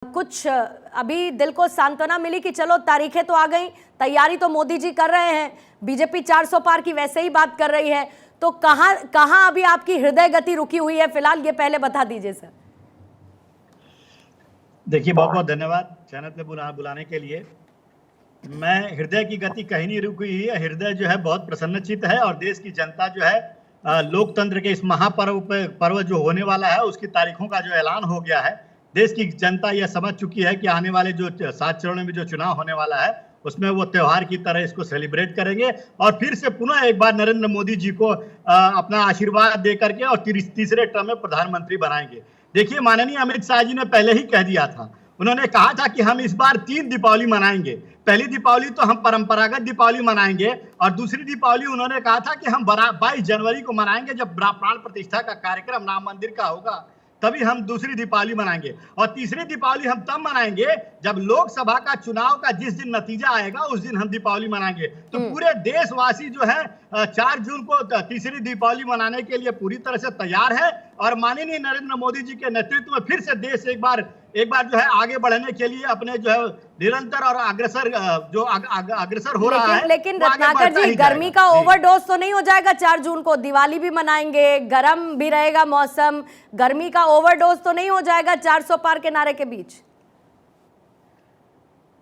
कुछ अभी दिल को सांत्वना मिली कि चलो तारीखें तो आ गई, तैयारी तो मोदी जी कर रहे हैं, बीजेपी 400 पार की वैसे ही बात कर रही है, तो कहां अभी आपकी हृदय गति रुकी हुई है फिलहाल, ये पहले बता दीजिए सर। देखिए, बहुत बहुत धन्यवाद चैनल पे बुलाने के लिए। मैं हृदय की गति कहीं नहीं रुकी हुई है, हृदय जो है बहुत प्रसन्नचित्त है और देश की जनता जो है लोकतंत्र के इस महापर्व जो होने वाला है उसकी तारीखों का जो ऐलान हो गया है। देश की जनता यह समझ चुकी है कि आने वाले जो 7 चरणों में जो चुनाव होने वाला है उसमें वो त्योहार की तरह इसको सेलिब्रेट करेंगे और फिर से पुनः एक बार नरेंद्र मोदी जी को अपना आशीर्वाद दे करके और तीसरे टर्म में प्रधानमंत्री बनाएंगे। देखिए, माननीय अमित शाह जी ने पहले ही कह दिया था, उन्होंने कहा था कि हम इस बार 3 दीपावली मनाएंगे। पहली दीपावली तो हम परंपरागत दीपावली मनाएंगे और दूसरी दीपावली उन्होंने कहा था कि हम 22 जनवरी को मनाएंगे, जब प्राण प्रतिष्ठा का कार्यक्रम राम मंदिर का होगा तभी हम दूसरी दीपावली मनाएंगे। और तीसरी दीपावली हम तब मनाएंगे जब लोकसभा का चुनाव का जिस दिन नतीजा आएगा उस दिन हम दीपावली मनाएंगे। तो पूरे देशवासी जो है 4 जून को तीसरी दीपावली मनाने के लिए पूरी तरह से तैयार है और माननीय नरेंद्र मोदी जी के नेतृत्व में फिर से देश एक बार जो है आगे बढ़ने के लिए अपने जो है निरंतर और अग्रसर हो रहा है। लेकिन रत्नाकर जी, गर्मी का ओवरडोज तो नहीं हो जाएगा 4 जून को? दिवाली भी मनाएंगे, गर्म भी रहेगा मौसम, गर्मी का ओवरडोज तो नहीं हो जाएगा 400 पार के नारे के बीच?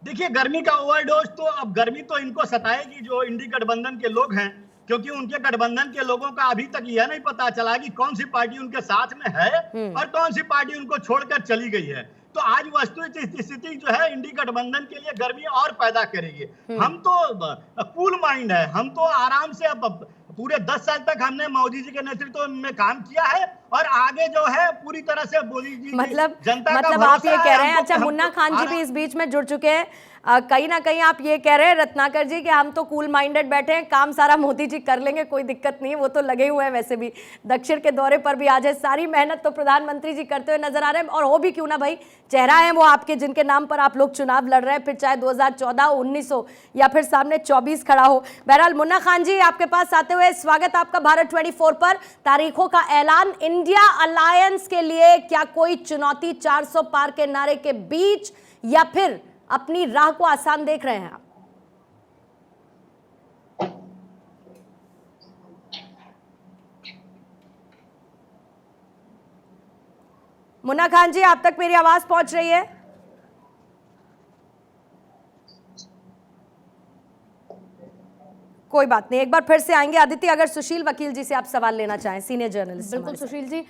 देखिए, गर्मी का ओवरडोज तो अब गर्मी तो इनको सताएगी जो इंडी गठबंधन के लोग हैं, क्योंकि उनके गठबंधन के लोगों का अभी तक यह नहीं पता चला कि कौन सी पार्टी उनके साथ में है और कौन सी पार्टी उनको छोड़कर चली गई है। तो आज वस्तुस्थिति स्थिति जो है इंडी गठबंधन के लिए गर्मी और पैदा करेगी। हम तो कूल माइंड है, हम तो आराम से पूरे 10 साल तक हमने मोदी जी के नेतृत्व में काम किया है और आगे जो है पूरी तरह से मोदी जी जनता मतलब आप ये कह रहे हैं, अच्छा मुन्ना खान जी भी इस बीच में जुड़ चुके हैं, कहीं ना कहीं आप ये कह रहे हैं रत्नाकर जी कि हम तो कूल माइंडेड बैठे हैं, काम सारा मोदी जी कर लेंगे, कोई दिक्कत नहीं है, वो तो लगे हुए हैं, वैसे भी दक्षिण के दौरे पर भी आज है, सारी मेहनत तो प्रधानमंत्री जी करते हुए नजर आ रहे हैं। और हो भी क्यों ना भाई, चेहरा है वो आपके जिनके नाम पर आप लोग चुनाव लड़ रहे हैं, फिर चाहे 2014 19 हो या फिर सामने 24 खड़ा हो। बहरहाल मुन्ना खान जी, आपके पास आते हुए स्वागत आपका भारत 24 पर। तारीखों का ऐलान इंडिया अलायंस के लिए, क्या कोई चुनौती 400 पार के नारे के बीच या फिर अपनी राह को आसान देख रहे हैं आप? मुन्ना खान जी, आप तक मेरी आवाज पहुंच रही है? कोई बात नहीं, एक बार फिर से आएंगे। अदिति, अगर सुशील वकील जी से आप सवाल लेना चाहें, सीनियर जर्नलिस्ट। बिल्कुल सुशील जी,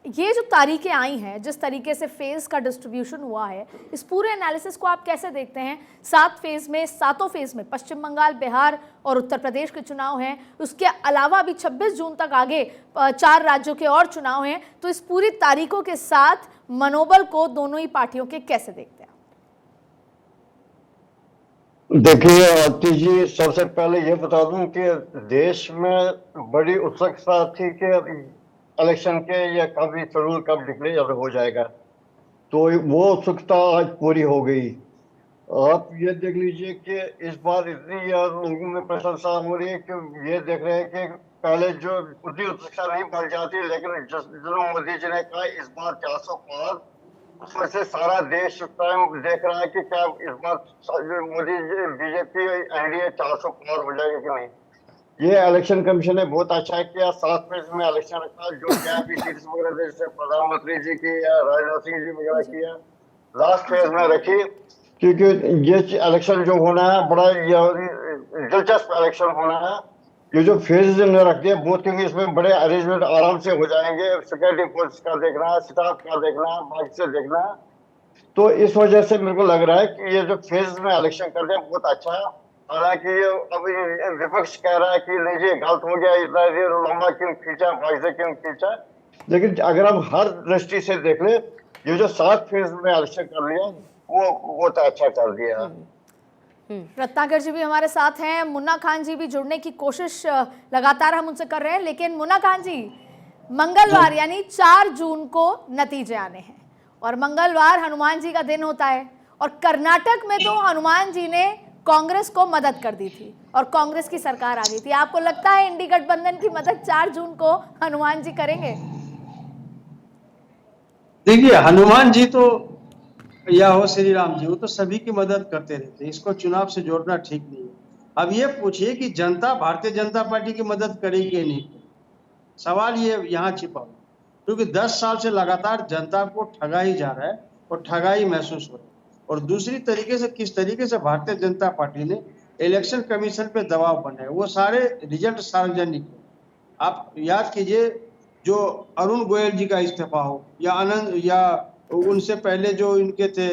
ये जो तारीखें आई हैं, जिस तरीके से फेज का डिस्ट्रीब्यूशन हुआ है, इस पूरे एनालिसिस को आप कैसे देखते हैं? 7 फेज में, 7 फेज में पश्चिम बंगाल, बिहार और उत्तर प्रदेश के चुनाव हैं, उसके अलावा अभी 26 जून तक आगे 4 राज्यों के और चुनाव हैं। तो इस पूरी तारीखों के साथ मनोबल को दोनों ही पार्टियों के कैसे देखते हैं? देखिए आरती जी, सबसे पहले ये बता दूं कि देश में बड़ी उत्सुकता थी कि इलेक्शन के या कभी शेड्यूल कब डिक्लेयर हो जाएगा, तो वो उत्सुकता आज पूरी हो गई। आप ये देख लीजिए कि इस बार इतनी लोगों में प्रशंसा हो रही है कि ये देख रहे हैं कि पहले जो उतनी उत्सुकता नहीं बढ़ जाती, लेकिन जो मोदी जी ने कहा इस बार 400 पार, उसमें से सारा देश टाइम देख रहा है कि क्या इस बार मोदी जी बीजेपी एनडीए 400 पार हो जाएगा कि नहीं। ये इलेक्शन कमीशन ने बहुत अच्छा किया, 7 फेज में इलेक्शन रखा, जो सीट्स वगैरह जैसे प्रधानमंत्री जी की या राजनाथ सिंह जी वगैरह किया, लास्ट फेज में रखी, क्योंकि ये इलेक्शन जो होना है बड़ा दिलचस्प इलेक्शन होना है। ये जो फेज ने रख दिया बहुत, क्योंकि इसमें बड़े अरेंजमेंट आराम से हो जाएंगे, सिक्योरिटी फोर्स का देखना है, स्टाफ का देखना है, बाकी से देखना है। तो इस वजह से मेरे को लग रहा है कि ये जो फेज में इलेक्शन कर रहे हैं बहुत अच्छा है। हालांकि अभी विपक्ष कह रहा है कि नहीं जी गलत हो गया, इतना देर लंबा क्यों खींचा, भाग क्यों खींचा, लेकिन अगर हम हर दृष्टि से देख ले, ये जो 7 फेज में इलेक्शन कर लिया वो बहुत अच्छा कर दिया। रत्नाकर जी भी हमारे साथ हैं, मुन्ना खान जी भी जुड़ने की कोशिश लगातार हम उनसे कर रहे हैं, लेकिन मुन्ना खान जी, मंगलवार यानी 4 जून को नतीजे आने हैं और मंगलवार हनुमान जी का दिन होता है, और कर्नाटक में तो हनुमान जी ने कांग्रेस को मदद कर दी थी और कांग्रेस की सरकार आ गई थी। आपको लगता है इंडी गठबंधन की मदद 4 जून को हनुमान जी करेंगे? देखिए, हनुमान जी तो या हो श्री राम जी, वो तो सभी की मदद करते रहते हैं, इसको चुनाव से जोड़ना ठीक नहीं है। अब ये पूछिए कि जनता भारतीय जनता पार्टी की मदद करेगी या नहीं, सवाल ये यहाँ छिपा हुआ, क्योंकि 10 साल से लगातार जनता को ठगा ही जा रहा है और ठगाई महसूस हो रहा है। और दूसरी तरीके से किस तरीके से भारतीय जनता पार्टी ने इलेक्शन कमीशन पे दबाव बनाया, वो सारे रिजल्ट सार्वजनिक है। आप याद कीजिए, जो अरुण गोयल जी का इस्तीफा हो या आनंद, या उनसे पहले जो इनके थे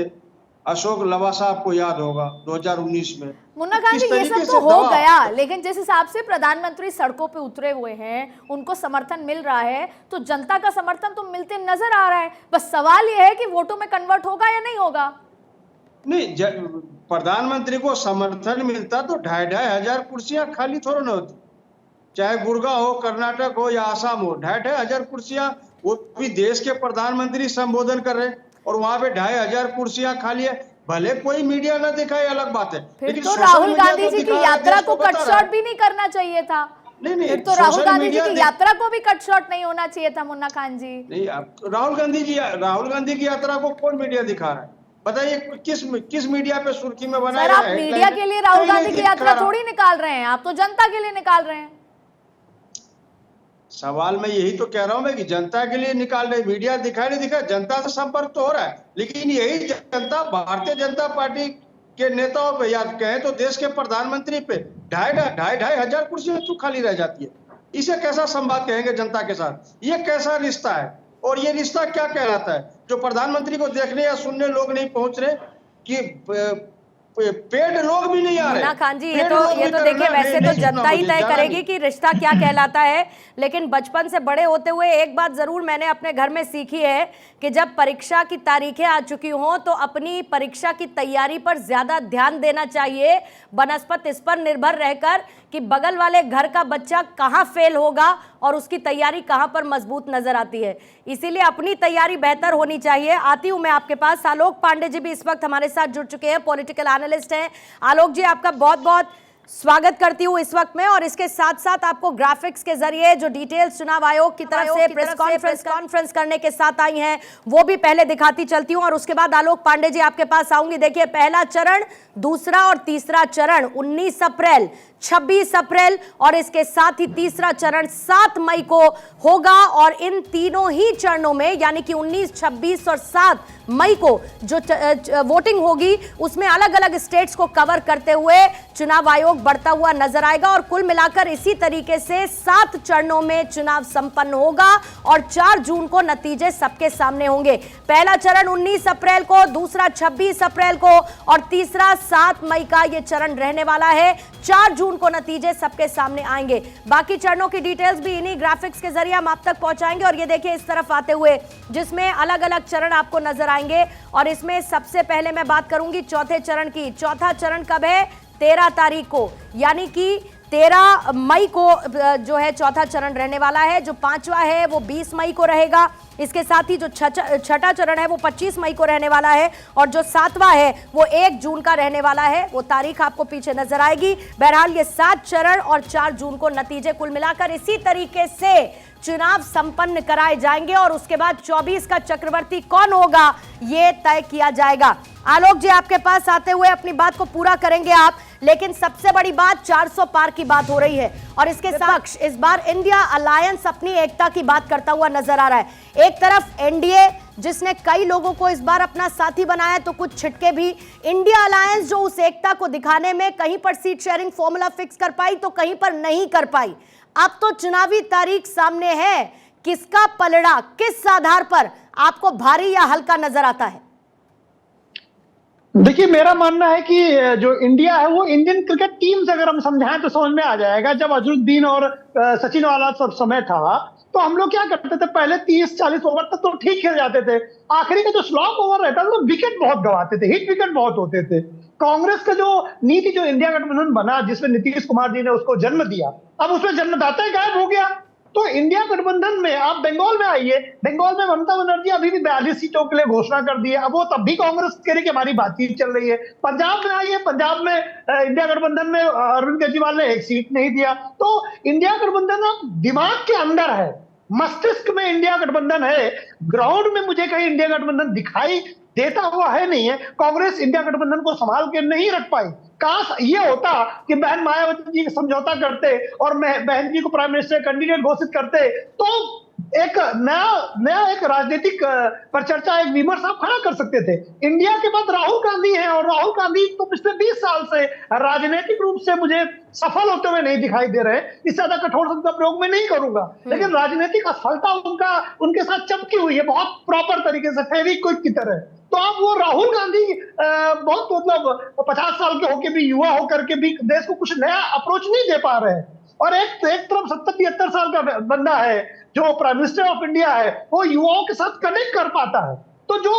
अशोक लवासा, आपको याद होगा 2019 में। मुन्ना खान जी, ये सब तो हो गया, लेकिन जिस हिसाब से प्रधानमंत्री सड़कों पे उतरे हुए हैं, उनको समर्थन मिल रहा है, तो जनता का समर्थन तो मिलते नजर आ रहा है। बस सवाल ये है कि वोटों में कन्वर्ट होगा या नहीं होगा। नहीं, प्रधानमंत्री को समर्थन मिलता तो 2,500 कुर्सियां खाली थोड़ा ना होती, चाहे गुड़गांव हो, कर्नाटक हो या आसाम हो। 2,500 कुर्सियां, वो भी देश के प्रधानमंत्री संबोधन कर रहे हैं और वहां पे 2,500 कुर्सियां खाली है। भले कोई मीडिया ना दिखाए, अलग बात है, फिर तो राहुल गांधी जी की यात्रा को कट शॉर्ट भी नहीं करना चाहिए था। नहीं, फिर तो राहुल गांधी जी की यात्रा को भी कट शॉर्ट नहीं होना चाहिए था मुन्ना खान जी। नहीं, राहुल गांधी की यात्रा को कौन मीडिया दिखा रहा है, बताइए? किस मीडिया पे सुर्खी में बनाया सर, आप मीडिया के लिए राहुल गांधी की यात्रा थोड़ी निकाल रहे हैं, आप तो जनता के लिए निकाल रहे हैं। सवाल मैं यही तो कह रहा हूं मैं कि जनता के लिए निकाल रहे, मीडिया दिखा नहीं दिखा, जनता से संपर्क तो हो रहा है। लेकिन यही जनता भारतीय जनता पार्टी के नेताओं पे, या कहें तो देश के प्रधानमंत्री पे 2,500 कुर्सियां क्यों खाली रह जाती है? इसे कैसा संवाद कहेंगे जनता के साथ? ये कैसा रिश्ता है? और ये रिश्ता क्या कहलाता है जो प्रधानमंत्री को देखने या सुनने लोग नहीं पहुंच रहे, कि पेड लोग भी नहीं आ रहे। मुन्ना खान जी, ये तो देखिए, वैसे तो जनता ही तय करेगी कि रिश्ता क्या कहलाता है। लेकिन बचपन से बड़े होते हुए एक बात जरूर मैंने अपने घर में सीखी है कि जब परीक्षा की तारीखें आ चुकी हों तो अपनी परीक्षा की तैयारी पर ज्यादा ध्यान देना चाहिए, बनस्पत इस पर निर्भर रहकर कि बगल वाले घर का बच्चा कहाँ फेल होगा और उसकी तैयारी कहाँ पर मजबूत नजर आती है। इसीलिए अपनी तैयारी बेहतर होनी चाहिए। आती हूं मैं आपके पास। आलोक पांडे जी भी इस वक्त हमारे साथ जुड़ चुके हैं, पॉलिटिकल एनालिस्ट हैं। आलोक जी, आपका बहुत बहुत स्वागत करती हूँ इस वक्त में, और इसके साथ साथ आपको ग्राफिक्स के जरिए जो डिटेल्स चुनाव आयोग की तरफ से प्रेस कॉन्फ्रेंस करने के साथ आई हैं वो भी पहले दिखाती चलती हूँ, और उसके बाद आलोक पांडे जी आपके पास आऊंगी। देखिए, पहला चरण, दूसरा और तीसरा चरण 19 अप्रैल, 26 अप्रैल और इसके साथ ही तीसरा चरण 7 मई को होगा। और इन तीनों ही चरणों में यानी कि 19, 26 और 7 मई को जो वोटिंग होगी उसमें अलग अलग स्टेट्स को कवर करते हुए चुनाव आयोग बढ़ता हुआ नजर आएगा। और कुल मिलाकर इसी तरीके से 7 चरणों में चुनाव संपन्न होगा और 4 जून को नतीजे सबके सामने होंगे। पहला चरण 19 अप्रैल को, दूसरा 26 अप्रैल को और तीसरा 7 मई का ये चरण रहने वाला है। 4 जून को नतीजे सबके सामने आएंगे। बाकी चरणों की डिटेल्स भी इन्हीं ग्राफिक्स के जरिए हम आप तक पहुंचाएंगे। और ये देखिए इस तरफ आते हुए जिसमें अलग अलग चरण आपको नजर आएंगे, और इसमें सबसे पहले मैं बात करूंगी चौथे चरण की। चौथा चरण कब है? 13 तारीख को, यानी कि 13 मई को जो है चौथा चरण रहने वाला है। जो 5वां है वो 20 मई को रहेगा। इसके साथ ही जो छठा चरण है वो 25 मई को रहने वाला है, और जो 7वां है वो 1 जून का रहने वाला है। वो तारीख आपको पीछे नजर आएगी। बहरहाल ये 7 चरण और 4 जून को नतीजे कुल मिलाकर इसी तरीके से चुनाव संपन्न कराए जाएंगे, और उसके बाद 24 का चक्रवर्ती कौन होगा ये तय किया जाएगा। आलोक जी, आपके पास आते हुए अपनी बात को पूरा करेंगे आप, लेकिन सबसे बड़ी बात 400 पार की बात हो रही है, और इसके पक्ष इस बार इंडिया अलायंस अपनी एकता की बात करता हुआ नजर आ रहा है। एक तरफ एनडीए जिसने कई लोगों को इस बार अपना साथी बनाया, तो कुछ छिटके भी। इंडिया अलायंस जो उस एकता को दिखाने में कहीं पर सीट शेयरिंग फॉर्मूला फिक्स कर पाई तो कहीं पर नहीं कर पाई। अब तो चुनावी तारीख सामने है, किसका पलड़ा किस आधार पर आपको भारी या हल्का नजर आता है? देखिए, मेरा मानना है कि जो इंडिया है वो इंडियन क्रिकेट टीम से अगर हम समझाएं तो समझ में आ जाएगा। जब अजरुद्दीन और सचिन वाला सब समय था तो हम लोग क्या करते थे, पहले 30-40 ओवर तक तो ठीक खेल जाते थे, आखिरी का जो स्लॉग ओवर रहता था तो विकेट बहुत गंवाते थे, हिट विकेट बहुत होते थे। कांग्रेस का जो नीति, जो इंडिया गठबंधन बना, जिसमें नीतीश कुमार जी ने उसको जन्म दिया, अब उसमें जन्मदाता ही गायब हो गया। तो इंडिया गठबंधन में आप बंगाल में आइए, बंगाल में ममता बनर्जी अभी भी 42 सीटों के लिए घोषणा कर दी है, अब वो तब भी कांग्रेस कह रही कि हमारी बातचीत चल रही है। पंजाब में आइए, पंजाब में इंडिया गठबंधन में अरविंद केजरीवाल ने 1 सीट नहीं दिया। तो इंडिया गठबंधन अब दिमाग के अंदर है, मस्तिष्क में इंडिया गठबंधन है, ग्राउंड में मुझे कहीं इंडिया गठबंधन दिखाई देता हुआ है नहीं है। कांग्रेस इंडिया गठबंधन को संभाल के नहीं रख पाई। काश ये होता कि बहन मायावती जी समझौता करते और बहन जी को प्राइम मिनिस्टर कैंडिडेट घोषित करते, तो एक नया एक राजनीतिक पर चर्चा, एक विमर्श आप खड़ा कर सकते थे। इंडिया के बाद राहुल गांधी हैं, और राहुल गांधी तो पिछले 20 साल से राजनीतिक रूप से मुझे सफल होते हुए नहीं दिखाई दे रहे। इससे ज्यादा कठोर शब्द का प्रयोग मैं नहीं करूंगा, लेकिन राजनीतिक असफलता उनके साथ चमकी हुई है, बहुत प्रॉपर तरीके से, फेविक्विक की तरह। तो आप वो राहुल गांधी बहुत मतलब 50 साल के होके भी, युवा होकर के भी देश को कुछ नया अप्रोच नहीं दे पा रहे हैं। और एक तरफ 70-73 साल का बंदा है जो प्राइम मिनिस्टर ऑफ इंडिया है, वो युवाओं के साथ कनेक्ट कर पाता है। तो जो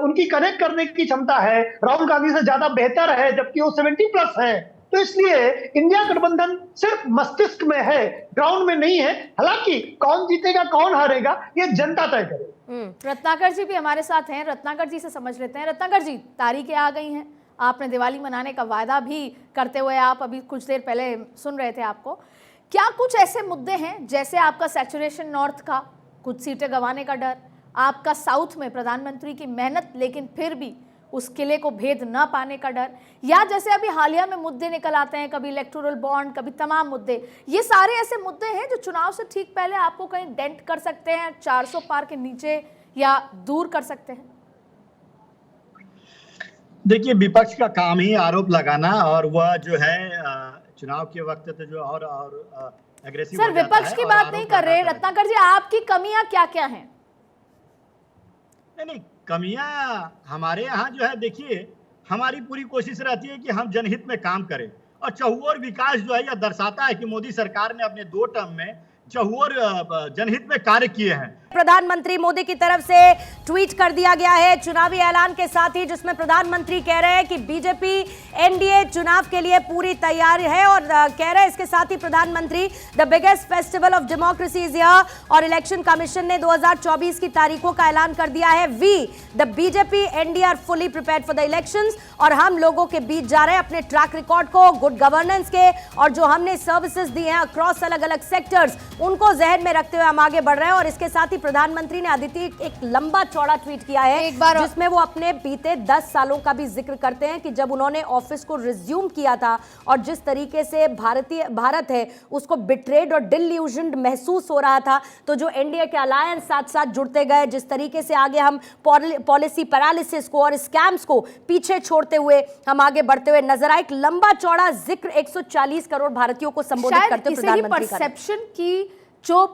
उनकी कनेक्ट करने की क्षमता है राहुल गांधी से ज्यादा बेहतर है, जबकि वो 70+ है। तो इसलिए इंडिया गठबंधन सिर्फ मस्तिष्क में है, ग्राउंड में नहीं है। हालांकि कौन जीतेगा कौन हारेगा ये जनता तय करे। रत्नाकर जी भी हमारे साथ हैं, रत्नाकर जी से समझ लेते हैं। रत्नाकर जी, तारीखें आ गई हैं, आपने दिवाली मनाने का वायदा भी करते हुए आप अभी कुछ देर पहले सुन रहे थे आपको। क्या कुछ ऐसे मुद्दे हैं, जैसे आपका सैचुरेशन नॉर्थ का, कुछ सीटें गंवाने का डर, आपका साउथ में प्रधानमंत्री की मेहनत लेकिन फिर भी उस किले को भेद ना पाने का डर, या जैसे अभी हालिया में मुद्दे निकल आते हैं, कभी इलेक्टोरल बॉन्ड, कभी तमाम मुद्दे, ये सारे ऐसे मुद्दे हैं जो चुनाव से ठीक पहले आपको कहीं डेंट कर सकते हैं, 400 पार के नीचे या दूर कर सकते हैं? देखिए, विपक्ष का काम ही आरोप लगाना, और वह जो है चुनाव के वक्त तो जो और एग्रेसिव सर, विपक्ष की बात नहीं कर रहे रत्नाकर जी, आपकी कमियां क्या क्या हैं? नहीं, कमियां हमारे यहाँ जो है, देखिए, हमारी पूरी कोशिश रहती है कि हम जनहित में काम करें, और चहुओर विकास जो है यह दर्शाता है कि मोदी सरकार ने अपने 2 टर्म में चहुओर जनहित में कार्य किए हैं। प्रधानमंत्री मोदी की तरफ से ट्वीट कर दिया गया है चुनावी ऐलान के साथ ही, जिसमें प्रधानमंत्री कह रहे हैं कि बीजेपी एनडीए चुनाव के लिए पूरी तैयार है, और कह रहे हैं इसके साथ ही प्रधानमंत्री the biggest festival of democracy is here, और इलेक्शन कमीशन ने 2024 की तारीखों का ऐलान कर दिया है। We the BJP NDA are fully prepared for the elections, और हम लोगों के बीच जा रहे हैं अपने ट्रैक रिकॉर्ड को, गुड गवर्नेंस के, और जो हमने सर्विसेज दी हैं अक्रॉस अलग अलग सेक्टर्स, उनको जहन में रखते हुए हम आगे बढ़ रहे हैं। और इसके साथ ही प्रधानमंत्री ने आदित्य एक लंबा चौड़ा ट्वीट किया है, जिसमें वो अपने बीते 10 सालों का भी जिक्र करते हैं कि जब उन्होंने ऑफिस को रिज्यूम किया था और जिस तरीके से भारत है उसको बिट्रेड और डिल्यूजन्ड महसूस हो रहा था, तो जो एनडीए के अलायंस साथ साथ जुड़ते गए, जिस तरीके से आगे हम पॉलिसी पैरालिसिस को और स्कैम्स को पीछे छोड़ते हुए हम आगे बढ़ते हुए नजर आए। एक लंबा चौड़ा जिक्र 140 करोड़ भारतीयों को संबोधित करते हुए प्रधानमंत्री का परसेप्शन की जो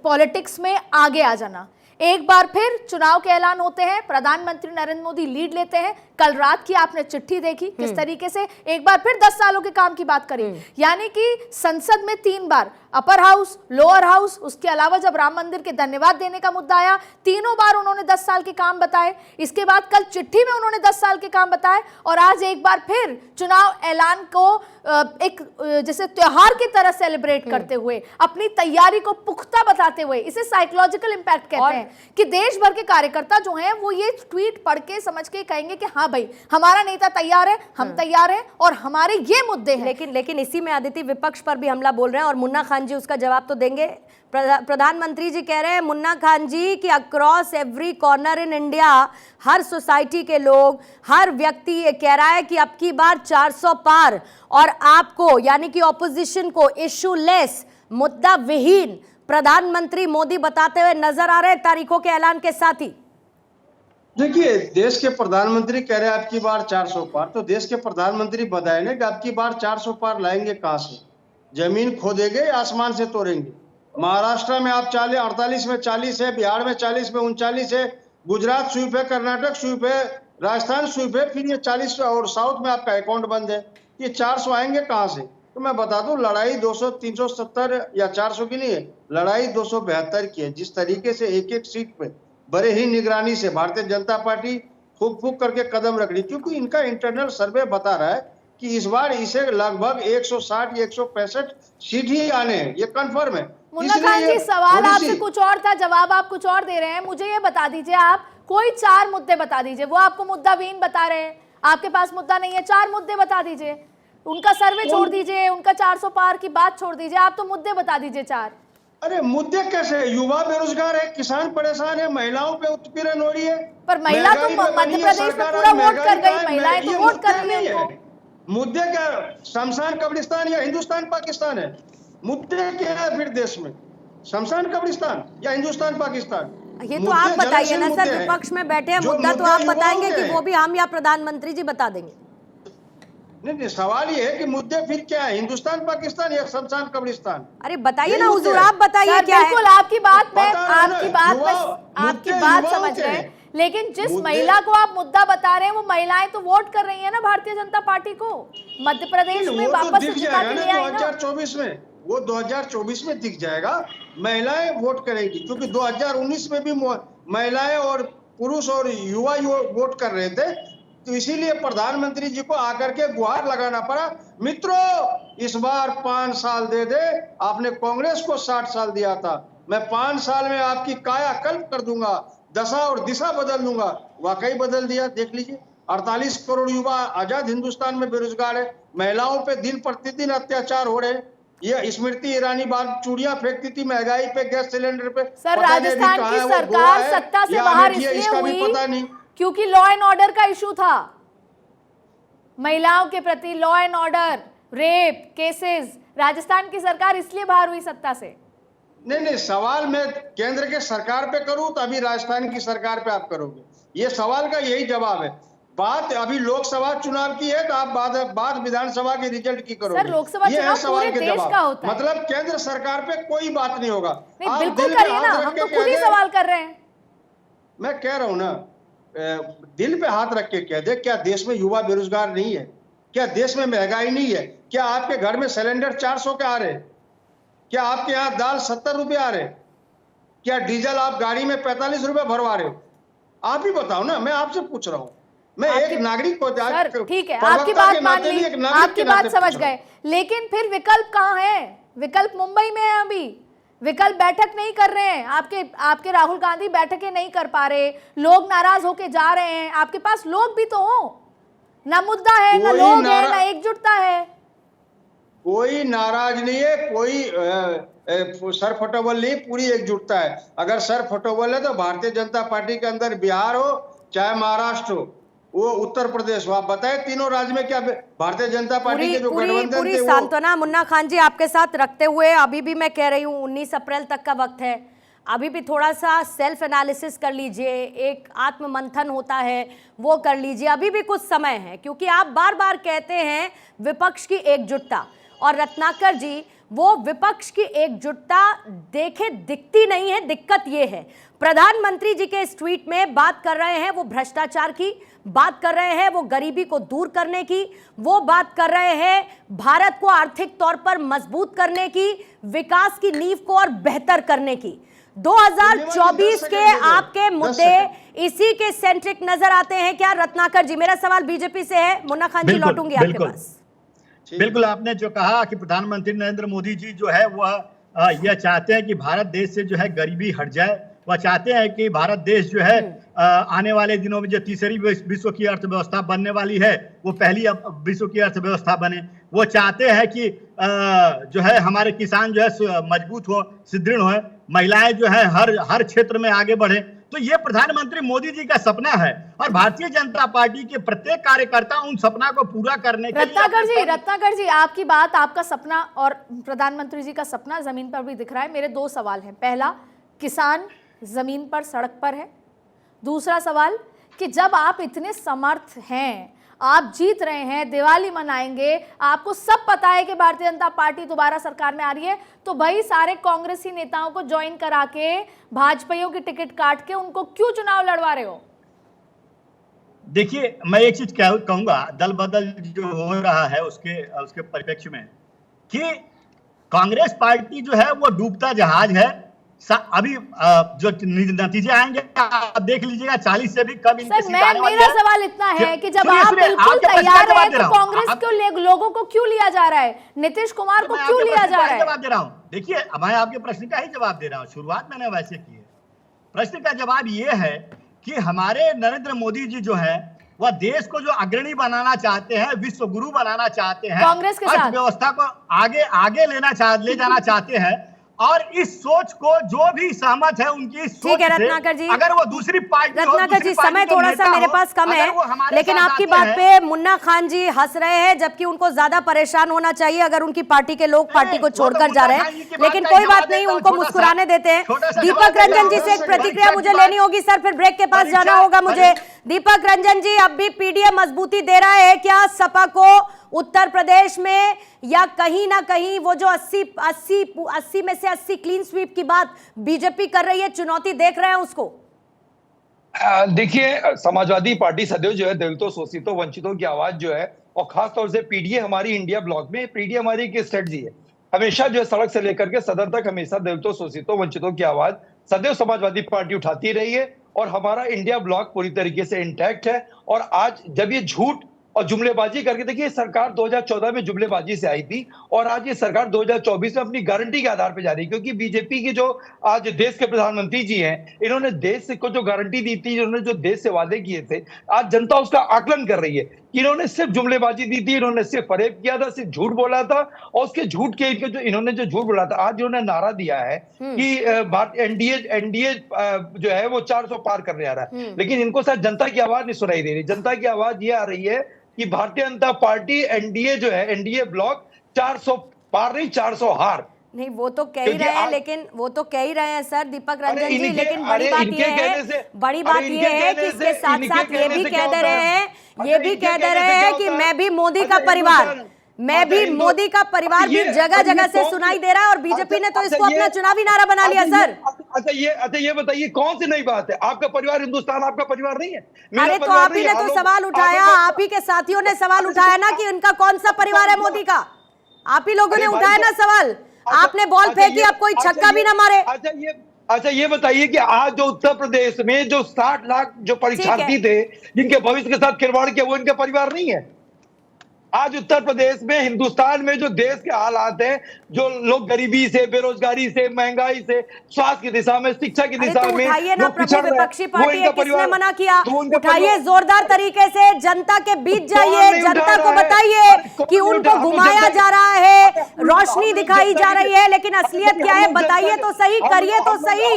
पॉलिटिक्स में आगे आ जाना। एक बार फिर चुनाव के ऐलान होते हैं, प्रधानमंत्री नरेंद्र मोदी लीड लेते हैं। कल रात की आपने चिट्ठी देखी किस तरीके से, एक बार फिर 10 सालों के काम की बात करें, यानी कि संसद में 3 बार, अपर हाउस, लोअर हाउस, उसके अलावा जब राम मंदिर के धन्यवाद देने का मुद्दा आया, तीनों बार उन्होंने 10 साल के काम बताए। इसके बाद कल चिट्ठी में उन्होंने 10 साल के काम बताए, और आज एक बार फिर चुनाव ऐलान को एक जैसे त्योहार की तरह सेलिब्रेट करते हुए, अपनी तैयारी को पुख्ता बताते हुए, इसे साइकोलॉजिकल इंपैक्ट कहते हैं कि देश भर के कार्यकर्ता जो हैं वो ये ट्वीट पढ़ के समझ के कहेंगे कि हाँ भाई, हमारा नेता तैयार है, हम तैयार हैं, और हमारे ये मुद्दे हैं। लेकिन इसी में आदित्य विपक्ष पर भी हमला बोल रहे हैं, और मुन्ना खान जी उसका जवाब तो देंगे। प्रधानमंत्री जी कह रहे हैं, मुन्ना खान जी, कि across every corner in India, her society के लोग, हर व्यक्ति ये कह रहा है कि अब की बार 400 पार, और आपको यानी कि ऑपोजिशन को इशू लेस, मुद्दा विहीन प्रधानमंत्री मोदी बताते हुए नजर आ रहे हैं तारीखों के ऐलान के साथ ही। देखिए, देश के प्रधानमंत्री कह रहे हैं अब की बार 400 पार, तो देश के प्रधानमंत्री बताएंगे कि अब की बार 400 पार लाएंगे कहां से? जमीन खोदेंगे, आसमान से तोड़ेंगे? महाराष्ट्र में आप 48 में 40 है, बिहार में 40 में 39 है, गुजरात स्वीप है, कर्नाटक स्वीप है, राजस्थान स्वीप है, फिर ये 40, और साउथ में आपका अकाउंट बंद है। ये 400 आएंगे कहां से? तो मैं बता दूं, लड़ाई 200, 370 या 400 की नहीं है, लड़ाई 272 की है। जिस तरीके से एक एक सीट पे बड़े ही निगरानी से भारतीय जनता पार्टी फूक फूक करके कदम रख रही, क्योंकि इनका इंटरनल सर्वे बता रहा है कि इस बार इसे लगभग 160 या 165 सीट ही आने हैं, ये कंफर्म है। मुन्ना खान जी, सवाल आपसे कुछ और था, जवाब आप कुछ और दे रहे हैं। मुझे ये बता दीजिए, आप कोई 4 मुद्दे बता दीजिए। वो आपको मुद्दा विहीन बता रहे हैं, आपके पास मुद्दा नहीं है, 4 मुद्दे बता दीजिए। उनका सर्वे छोड़ दीजिए, उनका 400 पार की बात छोड़ दीजिए, आप तो मुद्दे बता दीजिए 4। अरे मुद्दे कैसे है? युवा बेरोजगार है, किसान परेशान है, महिलाओं पे उत्पीड़न हो रही है। पर महिला तो महंगाई पे मध्य बनी है प्रदेश में सरकार, पूरा वोट महंगाई कर गई, का है, महिलाएं तो ये वोट कर मुद्दा रही नहीं हैं है। मुद्दे क्या, शमशान कब्रिस्तान या हिंदुस्तान पाकिस्तान है? मुद्दे क्या है फिर देश में? शमशान कब्रिस्तान या हिंदुस्तान पाकिस्तान? ये तो मुद्दे आप बताइए जलनशील ना मुद्दे सर, हैं। विपक्ष में बैठे हैं, जो मुद्दा तो मुद्दे आप युवाओं बताएंगे के कि हैं। वो भी हम या प्रधानमंत्री जी बता देंगे? नहीं, सवाल ये है कि मुद्दे फिर क्या है, हिंदुस्तान पाकिस्तान या शमशान कब्रिस्तान? अरे बताइए यही ना मुद्दे हुजूर, हैं। आप बताइए सर क्या है? बिल्कुल आपकी बात में पता है ना, आपकी बात में युवाओं- आपकी मुद्दे बात युवाओं समझ के गए, हैं। लेकिन जिस मुद्दे- महिला को आप मुद्दा बता रहे हैं वो महिलाएं तो वोट कर रही है ना भारतीय जनता पार्टी को, मध्य प्रदेश में वो तो वापस से दिख जिता जाएगा के ना ले आई ना। 2024 में, वो 2024 में दिख जाएगा, महिलाएं वोट करेगी, क्योंकि 2019 में भी महिलाएं और पुरुष और युवा वोट कर रहे थे, तो इसीलिए प्रधानमंत्री जी को आकर के गुहार लगाना पड़ा, मित्रों इस बार 5 साल दे दे, आपने कांग्रेस को 60 साल दिया था, मैं 5 साल में आपकी कायाकल्प कर दूंगा, दशा और दिशा बदल दूंगा। वाकई बदल दिया, देख लीजिए 48 करोड़ युवा आजाद हिंदुस्तान में बेरोजगार है, महिलाओं पे दिन प्रतिदिन अत्याचार हो रहे हैं। ये स्मृति ईरानी बार चूड़ियां फेंकती थी महंगाई पे, गैस सिलेंडर पे। सर पता नहीं अभी राजस्थान कहाँ की है, वो गोवा सरकार है सत्ता से या बाहर अमेठी है, इसलिए इसका भी हुई पता नहीं। क्योंकि लॉ एंड ऑर्डर का इशू था, महिलाओं के प्रति law and order, rape cases, Rajasthan की सरकार इसलिए बाहर हुई सत्ता से। नहीं, सवाल मैं केंद्र के सरकार पे करूं तो अभी राजस्थान की सरकार पे आप करोगे, ये सवाल का यही जवाब है। बात अभी लोकसभा चुनाव की है तो आप बाद विधानसभा के रिजल्ट की करोगे। सर, लोकसभा ये है चुनाव सवाल पूरे के देश जवाब। का होता है। मतलब केंद्र सरकार पे कोई बात नहीं होगा। नहीं आप बिल्कुल दिल पे करिए ना, हाथ रख हम के तो कह खुद ही दे- सवाल कर रहे हैं। मैं कह रहा हूं ना, दिल पे हाथ रख के कह दे, क्या देश में युवा बेरोजगार नहीं है? क्या देश में महंगाई नहीं है? क्या आपके घर में सिलेंडर 400 के आ रहे? क्या आपके यहाँ दाल 70 रुपए आ रहे? क्या डीजल आप गाड़ी में 45 रुपए भरवा रहे हो? आप ही बताओ ना, मैं आपसे पूछ रहा हूं, मैं एक नागरिक को। सर ठीक है, आपकी बात मान ली, आपकी बात समझ गए, लेकिन फिर विकल्प कहाँ है? विकल्प मुंबई में है, अभी विकल्प बैठक नहीं कर रहे हैं, आपके राहुल गांधी बैठकें नहीं कर पा रहे, लोग नाराज होके जा रहे हैं। आपके पास लोग भी तो हो ना, मुद्दा है ना, लोग है ना, एकजुटता है। कोई नाराज नहीं है, कोई सर फटोबल नहीं, पूरी एकजुटता है। अगर सर फटोबल है तो भारतीय जनता पार्टी के अंदर बिहार हो चाहे महाराष्ट्र हो, वो उत्तर प्रदेश हो, आप बताएं तीनों राज्य में क्या भारतीय जनता पार्टी के जो गठबंधन पूरी थे वो। सांत्वना मुन्ना खान जी आपके साथ रखते हुए अभी भी मैं कह रही हूँ 19 अप्रैल तक का वक्त है, अभी भी थोड़ा सा सेल्फ एनालिसिस कर लीजिए, एक आत्म मंथन होता है वो कर लीजिए, अभी भी कुछ समय है, क्योंकि आप बार बार कहते हैं विपक्ष की एकजुटता, और रत्नाकर जी वो विपक्ष की एकजुटता देखे दिखती नहीं है। दिक्कत ये है, प्रधानमंत्री जी के इस ट्वीट में बात कर रहे हैं वो भ्रष्टाचार की, बात कर रहे हैं वो गरीबी को दूर करने की, वो बात कर रहे हैं भारत को आर्थिक तौर पर मजबूत करने की, विकास की नींव को और बेहतर करने की। 2024 के आपके मुद्दे इसी के सेंट्रिक नजर आते हैं क्या रत्नाकर जी? मेरा सवाल बीजेपी से है, मुन्ना खान जी लौटूंगी आपके पास। बिल्कुल, आपने जो कहा कि प्रधानमंत्री नरेंद्र मोदी जी जो है वह यह चाहते हैं कि भारत देश से जो है गरीबी हट जाए, वह चाहते हैं कि भारत देश जो है आने वाले दिनों में जो तीसरी विश्व की अर्थव्यवस्था बनने वाली है वो पहली विश्व की अर्थव्यवस्था बने। वो चाहते हैं कि जो है हमारे किसान जो है मजबूत हो, सुदृढ़ हो, महिलाएं जो है हर क्षेत्र में आगे बढ़े। तो ये प्रधानमंत्री मोदी जी का सपना है और भारतीय जनता पार्टी के प्रत्येक कार्यकर्ता उन सपना को पूरा करने के लिए। रत्नाकर जी आपकी बात, आपका सपना और प्रधानमंत्री जी का सपना जमीन पर भी दिख रहा है। मेरे दो सवाल हैं, पहला किसान जमीन पर सड़क पर है, दूसरा सवाल कि जब आप इतने समर्थ हैं, आप जीत रहे हैं, दिवाली मनाएंगे, आपको सब पता है कि भारतीय जनता पार्टी दोबारा सरकार में आ रही है, तो भाई सारे कांग्रेसी नेताओं को ज्वाइन करा के भाजपाइयों की टिकट काट के उनको क्यों चुनाव लड़वा रहे हो? देखिए, मैं एक चीज कहूंगा, दल बदल जो हो रहा है उसके परिप्रेक्ष्य में कि कांग्रेस पार्टी जो है वो डूबता जहाज है। अभी जो नतीजे आएंगे आप देख लीजिएगा, 40 से भी कम इनकी सीट आने वाली है। मेरा सवाल इतना है कि जब आप बिल्कुल तैयार हैं तो कांग्रेस को लोगों को क्यों लिया जा रहा है, नीतीश कुमार को क्यों लिया जा रहा है? जवाब दे रहा हूं, देखिए मैं आपके प्रश्न का ही जवाब दे रहा हूं, शुरुआत मैंने वैसे की है। प्रश्न का जवाब ये है कि हमारे नरेंद्र मोदी जी जो है वह देश को जो अग्रणी बनाना चाहते हैं, विश्व गुरु बनाना चाहते हैं, कांग्रेस के साथ अर्थव्यवस्था को आगे ले जाना चाहते हैं, और इस सोच को जो भी सहमत है उनकी इस सोच ठीक है से, रत्नाकर जी, अगर वो दूसरी पार्टी हो, रत्नाकर जी, दूसरी पार्टी समय के थोड़ा नेता सा मेरे हो, पास कम अगर है, वो हमारे लेकिन साथ आपकी आते बात हैं, पे मुन्ना खान जी हंस रहे हैं, जबकि उनको ज्यादा परेशान होना चाहिए अगर उनकी पार्टी के लोग पार्टी को वो तो छोड़कर जा रहे मुन्ना खान जी की हैं। बात लेकिन का कोई जवाब बात नहीं, देता हूं, उनको छोटा सा- मुस्कुराने देते हैं। छोटा सा दीपक जवाब देता रंजन जी हूं। से एक प्रतिक्रिया परीक्षा मुझे की लेनी बात- होगी सर, फिर ब्रेक के पास परीक्षा- जाना होगा मुझे। दीपक रंजन जी, अब भी पीडीए मजबूती दे रहा है क्या सपा को उत्तर प्रदेश में, या कहीं ना कहीं वो जो 80 में से 80 क्लीन स्वीप की बात बीजेपी कर रही है, चुनौती देख रहे हैं उसको? देखिए, समाजवादी पार्टी सदैव जो है दलितों, शोषितों, वंचितों की आवाज जो है, और खास तौर से पीडीए हमारी इंडिया ब्लॉक में, पीडीए हमारी एक स्ट्रेटजी है, हमेशा जो है सड़क से लेकर के सदन तक हमेशा दलितों, शोषितों, वंचितों की आवाज सदैव समाजवादी पार्टी उठाती रही है। और हमारा इंडिया ब्लॉक पूरी तरीके से इंटैक्ट है। और आज जब ये झूठ और जुमलेबाजी करके, देखिए सरकार 2014 में जुमलेबाजी से आई थी, और आज ये सरकार 2024 में अपनी गारंटी के आधार पर जा रही है, क्योंकि बीजेपी की जो आज देश के प्रधानमंत्री जी हैं, इन्होंने देश को जो गारंटी दी थी, इन्होंने जो देश से वादे किए थे, आज जनता उसका आकलन कर रही है कि इन्होंने सिर्फ जुमलेबाजी दी थी, इन्होंने सिर्फ फरेब किया था, सिर्फ झूठ बोला था, और उसके झूठ के इन्होंने जो झूठ बोला था, आज इन्होंने नारा दिया है कि एनडीए जो है वो 400 पार करने आ रहा है। लेकिन इनको शायद जनता की आवाज नहीं सुनाई दे रही। जनता की आवाज ये आ रही है कि भारतीय जनता पार्टी, एनडीए जो है, एनडीए ब्लॉक 400 पार नहीं, 400 हार। नहीं, वो तो कह ही रहे हैं, लेकिन वो तो कह ही रहे हैं सर दीपक रंजन जी, लेकिन बड़ी बात ये है, बड़ी बात ये है कि इसके साथ साथ ये भी कह दे रहे हैं, ये भी कह दे रहे हैं कि मैं भी मोदी का परिवार, मैं भी मोदी का परिवार भी जगह जगह से सुनाई दे रहा है, और बीजेपी ने तो इसको अपना चुनावी नारा बना लिया सर। अच्छा ये बताइए कौन सी नई बात है? आपका परिवार हिंदुस्तान आपका परिवार नहीं है? अरे तो आप ही ने तो सवाल उठाया, आप ही के साथियों ने सवाल उठाया ना कि इनका कौन सा परिवार है मोदी का। आप ही लोगों ने उठाया ना सवाल, आपने बॉल फेंकी, अब कोई छक्का भी ना मारे। अच्छा ये बताइए कि आज जो उत्तर प्रदेश में जो 60 लाख जो परीक्षार्थी थे जिनके भविष्य के साथ खिलवाड़ किया, वो इनका परिवार नहीं है? आज उत्तर प्रदेश में, हिंदुस्तान में जो देश के हालात हैं, जो लोग गरीबी से, बेरोजगारी से, महंगाई से, स्वास्थ्य की दिशा में, शिक्षा की दिशा में उठाइए ना, लोग पिछड़ प्रमुख रहे हैं, विपक्षी वो पार्टी इनका है, किसने परिवार मना किया? तो उनका उठाइए परिवार- जोरदार तरीके से, जनता के बीच कौन जाइए, नहीं जनता उठा को रहा है? बताइए अरे कौन कि नहीं उनको उठा रहा है? घुमाया जनता- जा रहा है, अरे रोशनी हम लोग दिखाई जनता जा के- रही है, लेकिन असलियत क्या है हम लोग बताइए जनता तो के- सही, हम करिए लोग- तो हम लोग- सही।